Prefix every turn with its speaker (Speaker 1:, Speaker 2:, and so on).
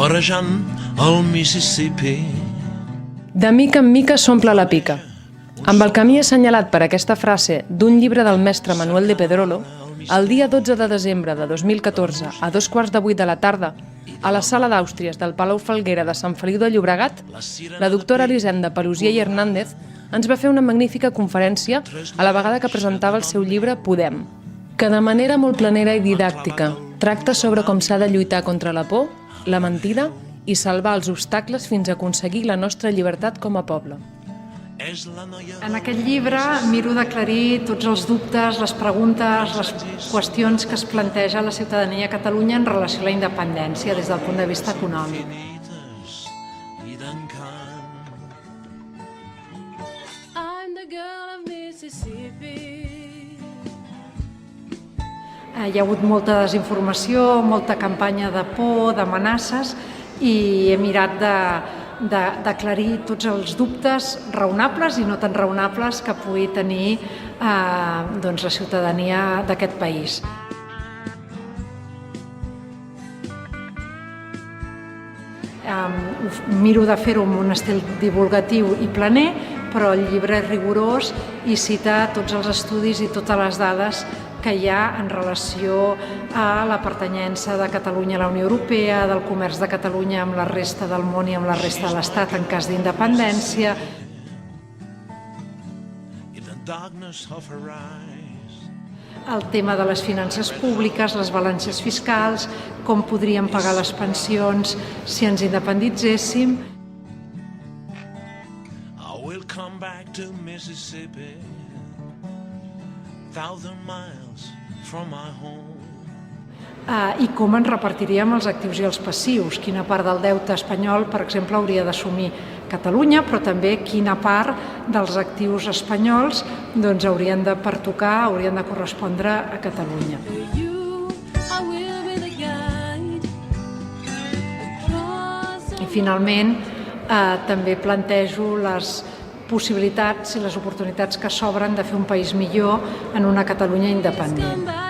Speaker 1: vorejant el Mississippi.
Speaker 2: De mica en mica s'omple la pica. Amb el camí assenyalat per aquesta frase d'un llibre del mestre Manuel de Pedrolo, el dia 12 de desembre de 2014, a 7:15 de la tarda, a la sala d'Àustries del Palau Falguera de Sant Feliu de Llobregat, la doctora Elisenda Pelusier i Hernández ens va fer una magnífica conferència a la vegada que presentava el seu llibre Podem, que de manera molt planera i didàctica tracta sobre com s'ha de lluitar contra la por, la mentida i salvar els obstacles fins a aconseguir la nostra llibertat com a poble.
Speaker 3: En aquest llibre miro d'aclarir tots els dubtes, les preguntes, les qüestions que es planteja la ciutadania a Catalunya en relació a la independència des del punt de vista econòmic. Hi ha hagut molta desinformació, molta campanya de por, d'amenaces, i he mirat d'aclarir tots els dubtes raonables i no tan raonables que pugui tenir la ciutadania d'aquest país. Miro de fer-ho amb un estil divulgatiu i planer, però el llibre és rigorós i cita tots els estudis i totes les dades que hi ha en relació a la pertanyença de Catalunya a la Unió Europea, del comerç de Catalunya amb la resta del món i amb la resta de l'Estat en cas d'independència. El tema de les finances públiques, les balances fiscals, com podríem pagar les pensions si ens independitzéssim. I com ens repartiríem els actius i els passius, quina part del deute espanyol, per exemple, hauria d'assumir Catalunya, però també quina part dels actius espanyols haurien de pertocar, haurien de correspondre a Catalunya. I finalment també plantejo les possibilitats i les oportunitats que s'obren de fer un país millor en una Catalunya independent.